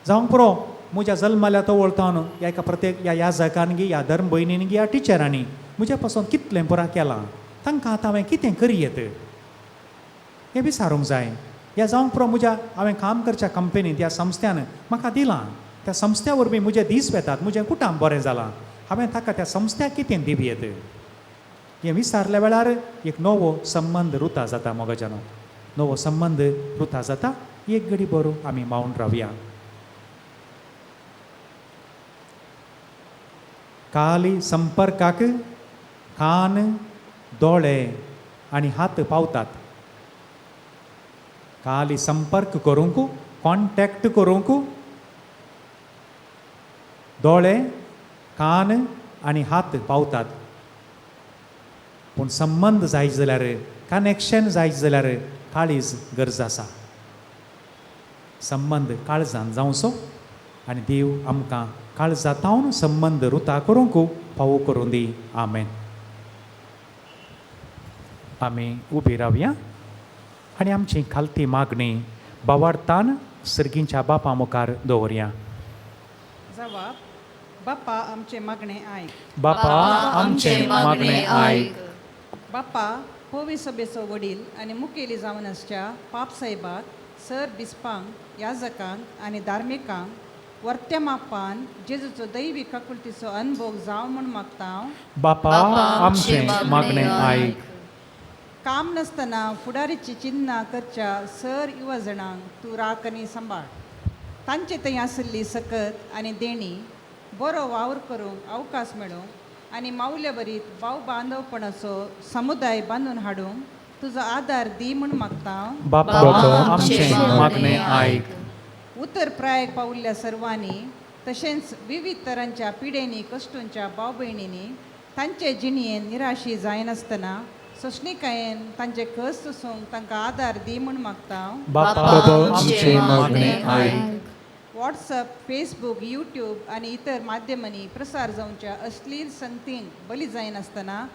जावंक पुरो म्हज्या जल्माल्या तो वळतावन ह्या एका प्रत्येक ह्या याजकान गी ह्या धर्म भयणीन गी ह्या टिचरांनी म्हजे पासून कितलें पुरा केलां तांकां आतां हांवें कितें करियेत हें विचारूंक जाय ह्या जावंक पुरो म्हज्या हांवें काम करच्या कंपनींत ह्या संस्थ्यान म्हाका दिलां त्या संस्थ्या वरवीं म्हजे दीस वेतात म्हजें कुटाम बरें जालां हांवें ताका त्या संस्थ्याक कितें दिवयेत हें विचारल्या वेळार एक नवो संबंद रुता जाता मोगाच्यान नवो संबंद रुता जाता एक घडी बरो आमी मावून रावया काली संपर्काक कान दोळे आनी हात पावतात काली संपर्क करूंक कॉन्टॅक्ट करूंक दोळे कान आनी हात पावतात पूण संबंद जाय जाल्यार कनेक्शन जाय जाल्यार काळीज गरज आसा संबंद काळजान जावचो आनी देव आमकां काळजातावन संबंद रुता करूंक फावो करूं दी आमेन आमी उबी रावया आनी आमची खालती मागणी बावार्थान सर्गींच्या बापा मुखार दवरया जबाब बाप्पा आमचे मागणे ऐक. बापा आमचे मागणे ऐक. बाप्पा पोवी सभेचो वडील आनी मुखेली जावन आसच्या पापसाहेबाक सर बिस्पांक याजकांक आनी धार्मिकांक वर्त्या मापान जेजूचो दैवी काकुलतीचो अनुभव जावं म्हूण मागता हांव. बापा आमचे मागणे ऐक. काम नासतना फुडारीची चिन्नां करच्या सर युवा जाणांक तूं राख आनी सांबाळ. तांचे थंय आसली सकत आनी देणी बरो वावर करूंक अवकाश मेळोवंक आनी मावल्या बरीत भाव बांदवपणाचो समुदाय बांदून हाडूंक तुजो आदार दी म्हूण मागता हांव. बापा आमचे मागणे ऐक. उत्तर प्रायाक पावल्ल्या सर्वांनी तशेंच विविध तरांच्या पिडेनी कश्टूंच्या भाव भयणींनी तांचे जिणयेन निराशी जायनासतना सोंसणीकायेन तांचे कस सोसूंक तांकां आदार दी म्हूण मागता हांव. बापा आमचे मागणे ऐक. व्हॉट्सअप फेसबुक यूट्यूब आनी इतर माध्यमांनी प्रसार जावच्या अश्लील संतींक बली जायनासतना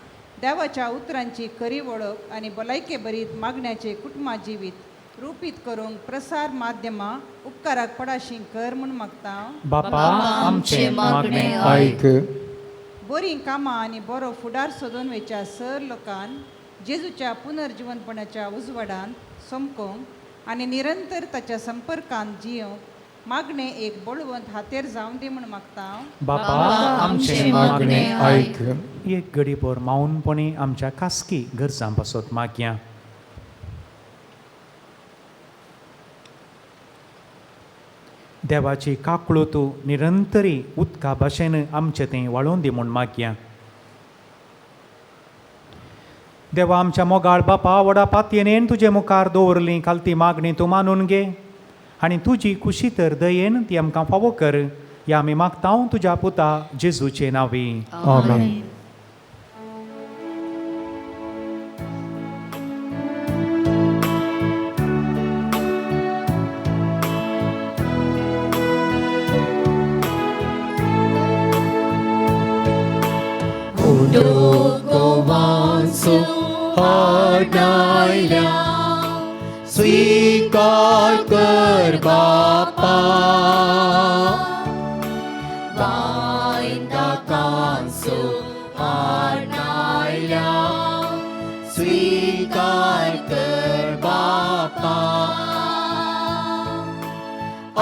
देवाच्या उतरांची खरी वळख आनी भलायके बरीत मागण्याचे कुटुंबा जिवीत रुपीत करूंक प्रसार माध्यमां उपकाराक पडाशी कर म्हूण मागता हांव. बापा आमचे मागणे ऐक. बरीं कामां आनी बरो फुडार सोदून वयच्या सर लोकांन जेजूच्या पुनर्जीवनपणाच्या उजवाडांत सोमकोंक आनी निरंतर ताच्या संपर्कांत जियोंक मागणे एक बळवंत हातेर जावं दी म्हूण मागता हांव. बापा आमचे मागणे ऐक. एक घडीभर माऊनपणी आमच्या खासगी गरजां पासत मागया. देवाची काकळो तूं निरंतरी उदका भाशेन आमचे थंय वाळोवन दी म्हूण मागया. देवा आमच्या मोगाळ बापा व्हडा पातयेन तुजे मुखार दवरली काल ती मागणी तूं मानून घे आनी तुजी खुशी तर दयेन ती आमकां फावो कर. या आमी मागता तुज्या पुता जेजूचे नांवी. आमेन. स्वीकार कर बापा वायदा कांसो हाडायल्या. स्वीकार कर बापा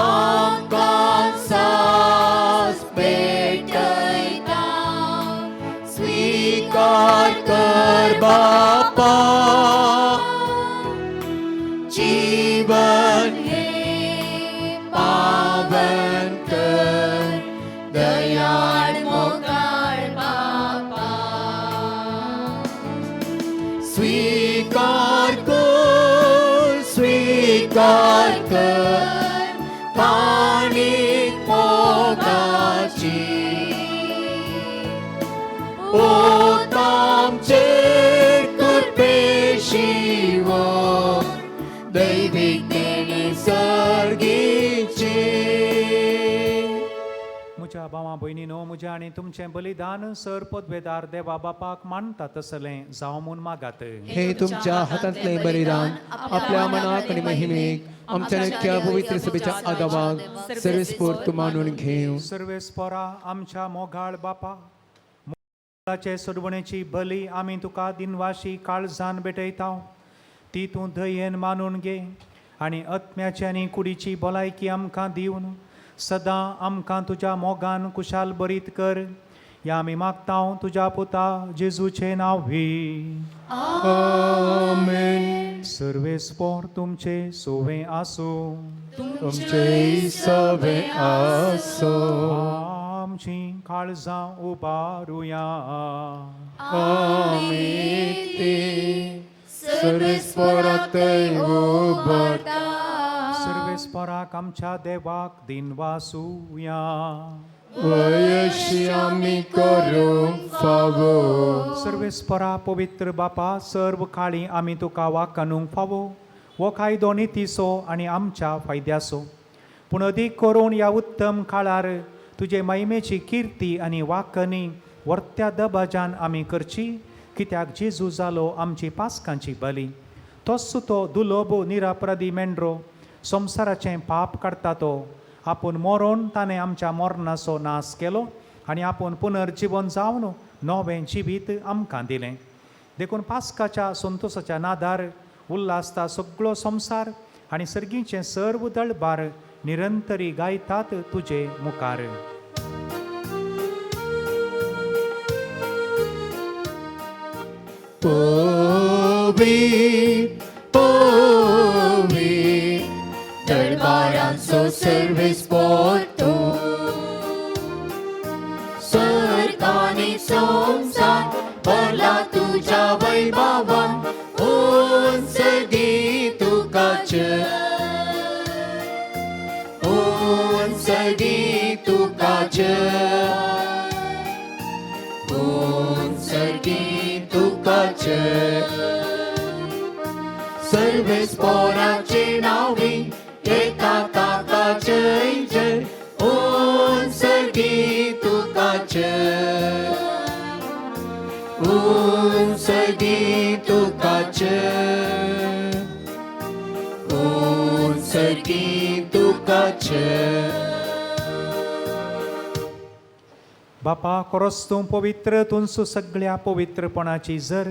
आमकां सास पेटयता. स्वीकार कर बापा जीवन हे पावन कर. दयाळ मोगाळ बापा स्वीकार कर. स्वीकार कर काणीक मोगाची ओत आमचेर कृपेशी वो दैवीक देणी सर्गीची. म्हज्या भावां भयणीनो म्हजें आनी तुमचें बलिदान सर पदवेदार देवा बापाक मानता तसलें जावं म्हूण मागात. हे तुमच्या हातांतलें बलिदान आपल्या मनाक आनी महिमेक आमच्या नक्क्या पवित्र सभेच्या आदाराक सर्वेस्फूर्त मानून घेवं. सर्वेस्परा आमच्या मोगाळ बापा मोगाळाचे सोडवणेची बली आमी तुका दिनवाशी काळजान भेटयता. ती तूं दयेन मानून घे आनी आत्म्याची आनी कुडीची भलायकी आमकां दिवन सदां आमकां तुज्या मोगान कुशाल बरीत कर. या आमी मागता तुज्या पुता जेजूचे नांवी. आमेन. सर्वेस्पोर तुमचे सोवे आसूं. तुमचे सवे आसो. आमची काळजां उबारुया. आमी ते सर्वेस्परांतय उबारता. सर्वेस्पराक आमच्या देवाक दिनवासुया. वयशी आमी करूंक फावो. सर्वेस्परा पवित्र बापा सर्व काळी आमी तुका वाकणूंक फावो. हो कायदो नितीसो आनी आमच्या फायद्याचो. पूण अदीक करून ह्या उत्तम काळार तुजे महिमेची किर्ती आनी वाकणी वर्त्या दबाज्यान आमी करची. कित्याक जेजू जालो आमची पासकांची बली. तोच तो दुलोब निरापराधी मेंढरो संवसाराचें पाप काडटा तो आपूण मरोन ताणें आमच्या मरणाचो नाश केलो आनी आपूण पुनर्जीवन जावन नवें जिवीत आमकां दिलें. देखून पास्काच्या संतोशाच्या नादार उल्हासता सगळो संवसार आनी सर्गीचे सर्व दळबार निरंतरी गायतात तुजे मुखार. दरबारांचो सर्वेस्पोर तूं, सर्गांनी संवसार भरला तुज्या वैभवान, उंच गी तुकाच, उंच गी तुकाच, उंच गी तुकाच. सर्वेस्पोराचे नावी एका काकाचे जय, उंच गी तुकाच, उंच गी तुकाच, उंच गी तुकाच. बापा खरोच तूं पवित्र, तुमचो सगळ्या पवित्रपणाची जर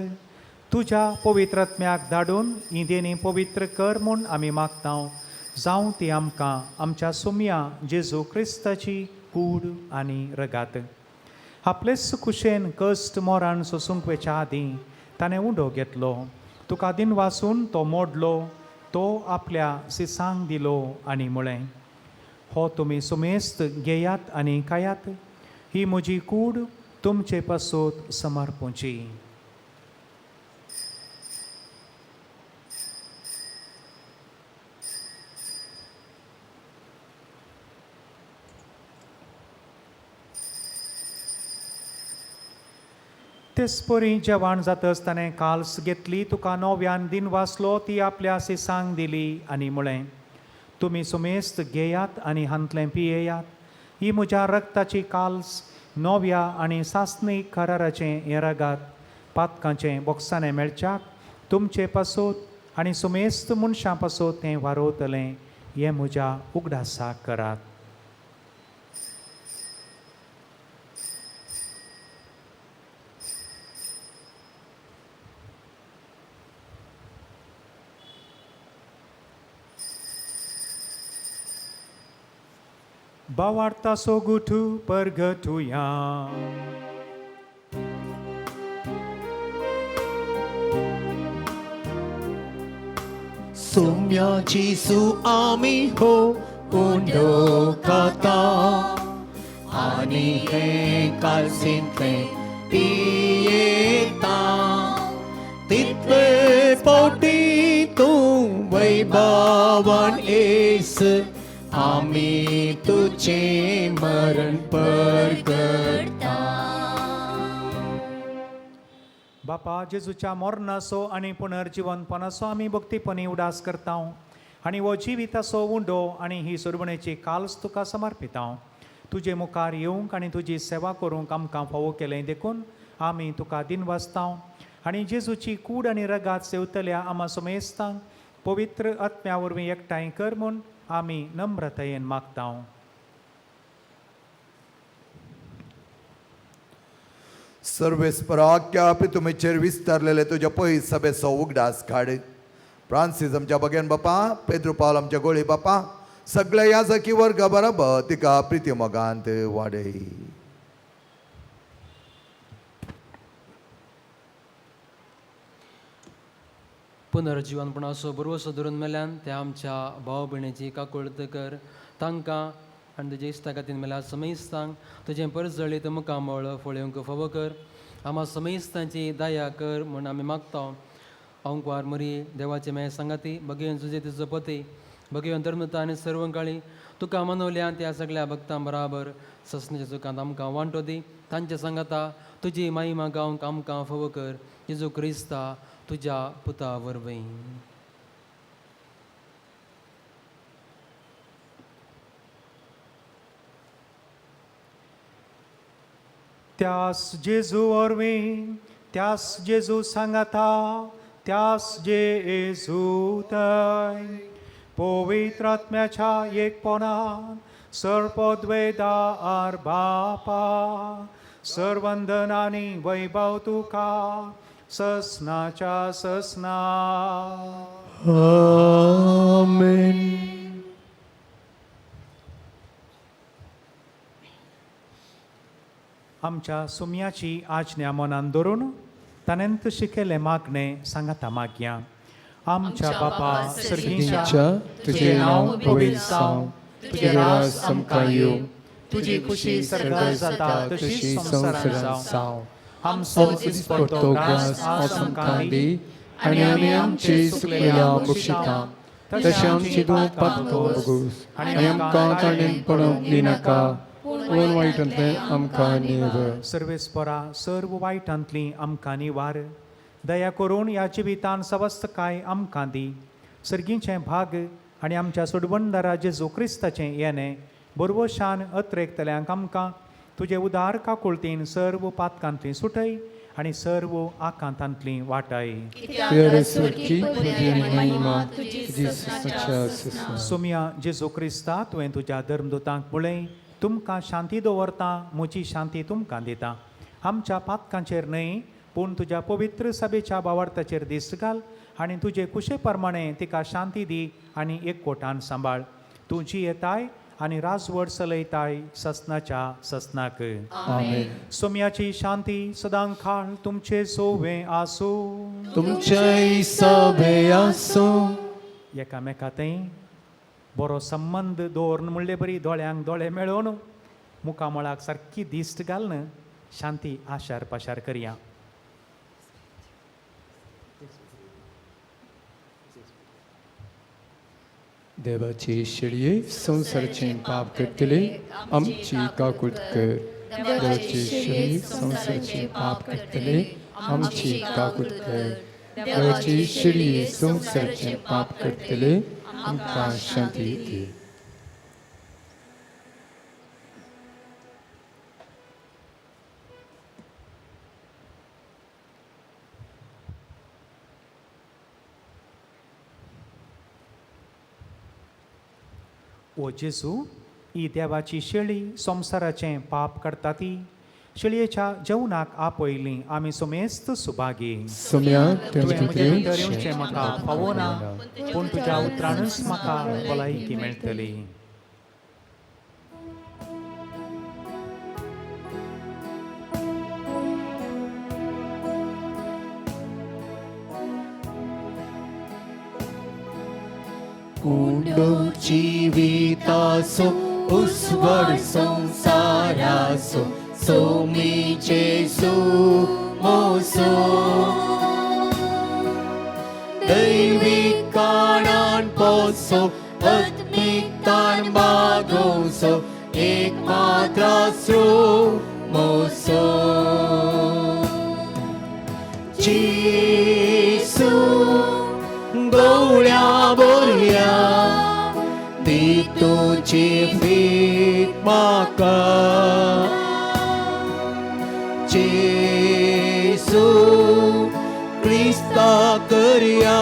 तुज्या पवित्र आत्म्याक धाडून ही देणी पवित्र कर म्हूण आमी मागतांव. जावं ती आमकां आमच्या सुम्या जेजू क्रिस्ताची कूड आनी रगात. आपलेच कुशेन कश्ट मोरान सोसूंक वेच्या आदीं ताणें उंडो घेतलो. तुका दिन वासून तो मोडलो, तो आपल्या सिसांक दिलो आनी म्हळें, हो तुमी सुमेस्त घेयात आनी खायात, ही म्हजी कूड तुमचे पासून समर्पूची. तेचपरी जेवण जातच ताणें काल्स घेतली, तुका नव्यान दिन वाचलो, ती आपल्या सिसांक दिली आनी म्हळें, तुमी सुमेस्त घेयात आनी हांतलें पियेयात, ही म्हज्या रक्ताची काल्स नव्या आनी सासणीक कराराचें हें रगात पातकांचें बोक्साणें मेळच्याक तुमचे पासून आनी सुमेस्त मनशां पासून तें वारोतलें, हें म्हज्या उगडासाक करात. Bawarta sogutu pergetuya. Sumya Jesu ami ho undo kata, ani he kalsinte pieta, titve poti tu vaibavan es. आम्ही तुझे मरण परगटा. बापा जेजूच्या मरणाचो आनी पुनर्जीवनपणाचो आमी भक्तीपणी उडास करता आनी हो जिविताचो उंडो आनी ही सुरवणेची काल्स तुका समर्पिता. तुजे मुखार येवंक आनी तुजी सेवा करूंक आमकां फावो केलें देखून आमी तुका दिन वाचता आनी जेजूची कूड आनी रगात सेवतल्या आमा सुमेस्तांक पवित्र आत्म्या वरवीं एकठांय कर म्हूण आमी नम्रतायेन मागता. सर्वेस्पराक्या पितुमेचेर विस्तारलेले तुज्या पयस सभेचो उगडास काड. फ्रांसीस आमच्या बगेन बापा, पेद्रू पावल आमच्या गोळी बापा, सगळ्या याजकी वर्गा बरोबर तिका प्रिती मोगांत वाडय. पुनर्जीवनपणाचो बरोसो धरून मेल्यान त्या आमच्या भाव भयणीची काकुळत कर, तांकां आनी तुजे इश्टा खातीर मेल्यार समेस्तांक तुजें परस जळीत मुखामळ फळेवंक फावो कर. आम्हा समेस्तांची दया कर म्हूण आमी मागता. अंकवार मरी देवाचे मे सांगाती भगयन तुजे तुजो पती भगयन धर्मता आनी सर्वकाळी तुका मनवल्यान त्या सगळ्या भक्तां बराबर ससण्याच्या चुकांत आमकां वांटो दी. तांच्या सांगाता तुजी महिमा गावंक आमकां फावो कर. जेजू क्रिस्ता तुज्या पुता वरवीं. त्यास जेजू वरवीं, त्यास जेजू सांगाता, त्यास जेजू थंय पवित्र आत्म्याच्या एकपणान सर्पोद्वेदार बापा सर्वंदनानी वैभव तुका ससनाच्या ससना. आमेन. आमच्या सुम्याची आज्ञा मनान धरून ताणेंत शिकेले मागणे सांगाता मागया. आमच्या बापा सर्गीच्या तुझे नाव पवित्र जावं, तुझे राज आमकां येवं, तुझी खुशी सर्गार जाता तशी संवसारांत जावं. आमचो दिसपट्टो ग्रास आज आमकां दी आनी आमी आमची चुकलेल्या बक्षिता तशें आमची दोख पातको बगूस आनी आमकां ताणेन पडूंक दिनाका पूण वायटांतले आमकां निवळ. सर्वेस्परा सर्व वायटांतली आमकां निवार. दया करून ह्या जिवितान सवस्त काय आमकां दी. सर्गीचे भाग आनी आमच्या सुडवंडरा जेजू क्रिस्ताचें येणे बरवशान अत्रेकतल्यांक आमकां तुजे उदार काकुळतीन सर्व पातकांतली सुटय आनी सर्व आकांतांतली वाटाय. स्वर्गी तुजी महिमा तुजी सच्चा ससा. सुम्या जेजू क्रिस्ता तुवें तुज्या धर्मदूतांक म्हळें तुमकां शांती दवरता म्हजी शांती तुमकां दिता. आमच्या पातकांचेर न्हय पूण तुज्या पवित्र सभेच्या बावार्थाचेर दिश्ट घाल आनी तुजे कुशे प्रमाणे तिका शांती दी आनी एकवटान सांबाळ. तुजी येताय आनी राजवट चलयताय ससनाच्या ससनाक. आमेन. सुम्याची शांती सदां खाळ तुमचे सोवे आसूं. तुमचे सभे आसूं. एकामेकांतय बरो संबंद दवरून म्हणले बरी दोळ्यांक दोळे मेळोवन मुखामळाक सारकी दिश्ट घालन शांती आशार पाशार करया. देवाची शिडये संसारचें पाप करतले आमची काकूट कर. देवाची शिडये संसारचें पाप करतले आमची काकूट कर. देवाची शिडये संसारचें पाप करतले आमकां शांती दी. ओ जेजू ही देवाची शेळी संसाराचें पाप करता ती शेळयेच्या जेवणाक आपयली आमी सुमेस्त सुभागी. सुम्या तुवें म्हजे भितर येवचें म्हाका फावो ना पूण तुज्या उतरानूच म्हाका भलायकी मेळटली. कुंडो जीवितासो उस्वर संसारासो सोमी जेसू मोसो दैविक काणान पोसो आत्मिकतान मागोसो एक मात्रासो मोसो जेसू गवळ्या बोरया दी तुजी फीक म्हाका जेसू क्रिस्ता करया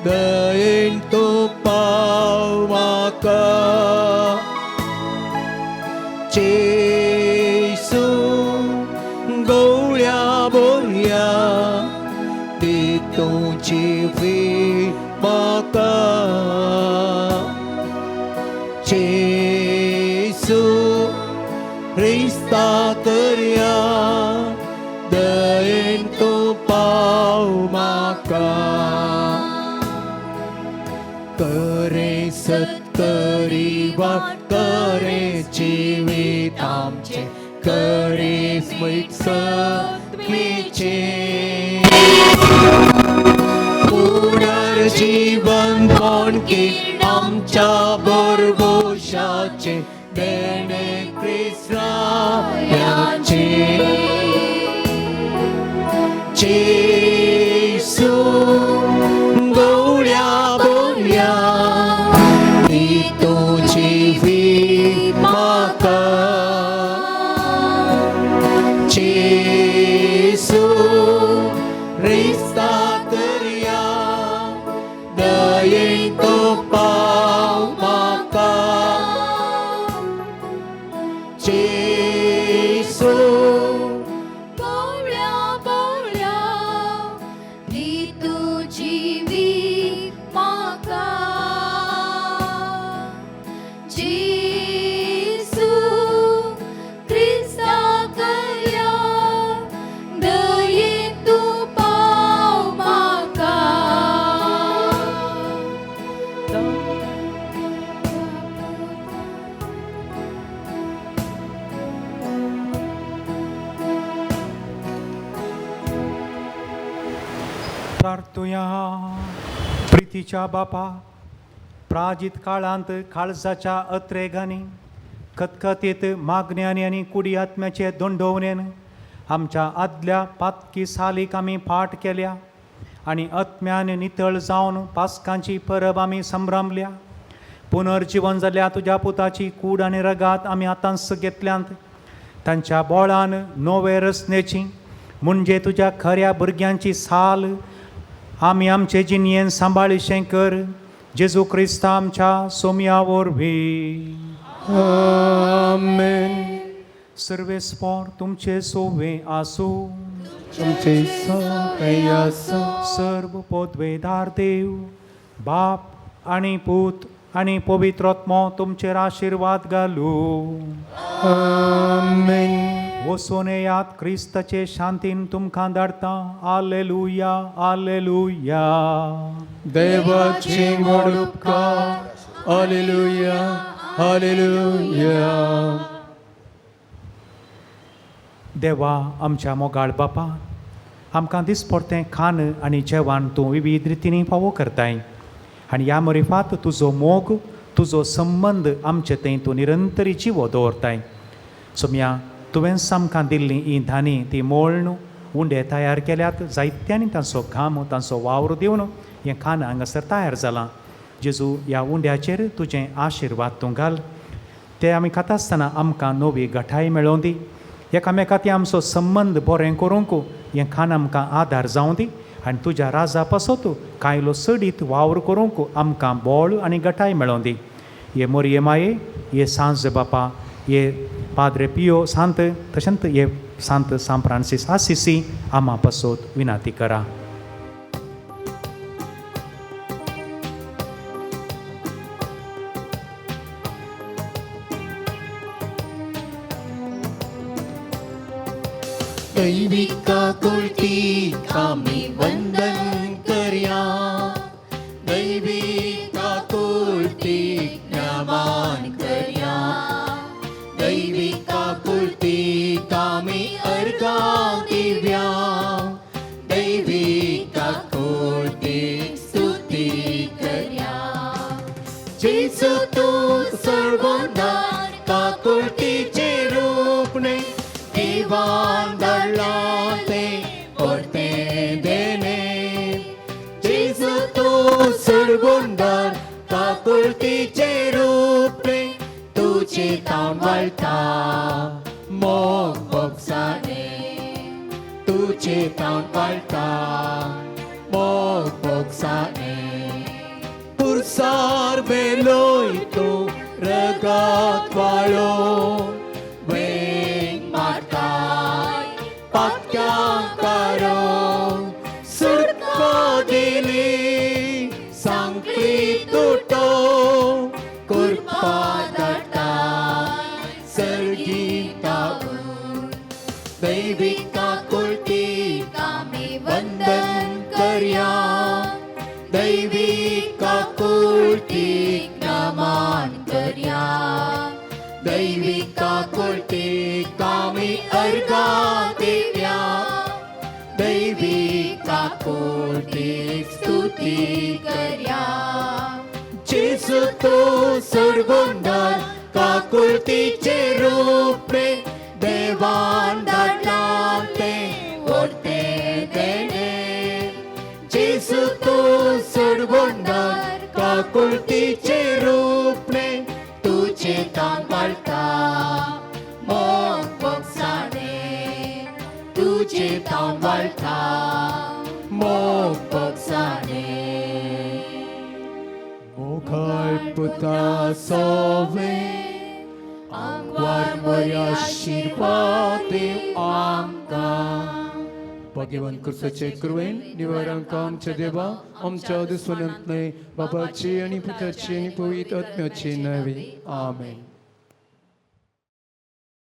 दयेन तूं पाव म्हाका जेसू गवळ्या बोरया दी तुजी फीक म्हाका जेसू क्रिस्ता करया दयेन तूं पाव म्हाका करे सत्करी वाट करे जिवीत आमचे करे सत्मीचे पुनर्जीवन कोणकी आमच्या बरगोशाचे देणे क्रिस्ताचे जेसू गवळ्या बोरया दी तुजी फीक म्हाका जेसू क्रिस्ता करया दयेन तूं पाव म्हाका प्रार्थुया. प्रीतीच्या बापा, प्राजित काळांत काळजाच्या अत्रेगांनी खतखतीत मागण्याने आणि कुडी आत्म्याचे दोंडवण्यान आमच्या आदल्या पातकी सालीक आमी पाठ केल्या आणि आत्म्यान नितळ जावन पास्कांची परब आमी संभ्रमल्या. पुनर्जीवन जाल्ल्या तुज्या पुताची कूड आनी रगात आमी आतांच घेतल्यांत. तांच्या बोळान नवे रचनेची म्हणजे तुज्या खऱ्या भुरग्यांची साल आमी आमचे जिणयेन सांबाळीशें कर. जेजू क्रिस्त आमच्या सोम्या वरवीं. आमेन. सर्वेस्पर तुमचे सोवे आसूं. तुमचे सगळे आसूं. सर्व पोदवेदार देव बाप आणि पूत आणि पवित्रात्मा तुमचेर आशीर्वाद घालूं. आमेन. वचून येयात क्रिस्ताचे शांतीन तुमकां धाडटा. Hallelujah hallelujah. देवाचे व्हड उपकार. Hallelujah hallelujah. देवा आमच्या मोगाळ बापा, आमकां दिसपडटें खाण आनी जेवण तूं विविध रितींनी फावो करताय आनी ह्या मरिफात तुजो मोग तुजो संबंद आमचे थंय तूं निरंतरी जिवो दवरताय. सोम्या तुवें आमकां दिल्लीं ही धानी ती मोळण उंडे तयार केल्यात. जायत्यांनी तांचो घाम तांचो वावर दिवन हें खाण हांगासर तयार जालां. जेजू ह्या उंड्याचेर तुजें आशिर्वाद तूं घाल. ते आमी खाता आसतना आमकां नवी घटाय मेळोवन दी. एकामेकांती आमचो संबंद बरें करूंक हें खाण आमकां आदार जावं दी आनी तुज्या राजा पासत कायलो सडीत वावर करूंक आमकां बोळ आनी घटाय मेळोवन दी. हे मोरये माये, हे सांज बापा, हे पाद्रे पियो सांत, तशेंच हे सांत सान फ्रांसीस आसिसी आमा पासत विनाती करा. दैविका कुळतीक आमी वंदन करया. दैविका कुळतीक नमन करया. दैविका कुळतीक आमी अर्गां दिवया. दैविका कुळतीक स्तुती करया. जेजू तूं सर्वोन्नत काकुळतीचे रूपणे देवान धाडलां तें परतें देणे. जेजू तूं सर्वोन्नत काकुळतीचे रूपणे तुजे तावन वाळटा मोग बोगसाणे. तुजे तावन वाळटा मोग बोगसाणे. पुरसार बेलोय तूं रगत वाळो वेग मारताय पातक्यां कारो. सुटको दिली सांकळी तुटो कुरपा धाडटाय सर्गीतावून. दैविका कुळतीक आमी वंदन करया. दैविका कुळतीक नमन करया. दैविका कुळतीक आमी अर्गां दिवया. दैविका कुळतीक स्तुती करया. जेजू तूं सर्वोन्नत काकुळतीचे रूपणे देवान धाडलां तें व्हडलें देणे. जेजू तूं सर्वोन्नत काकुळतीचे रूपणे तुजे तावन वाळटा मोग बोगसाणे. तुजे तावन वाळटा मोग बोगसाणे. मोगाळ पुता सोवे आमकां बरे आशीर्वाद दिव आमकां. भाग्यवान क्रिस्ताचे कृपेन निवारांक आमच्या देवा आमच्या दुस्वनांतले बापाची आनी पुताची आनी पवित्र आत्म्याची नावे. आमेन.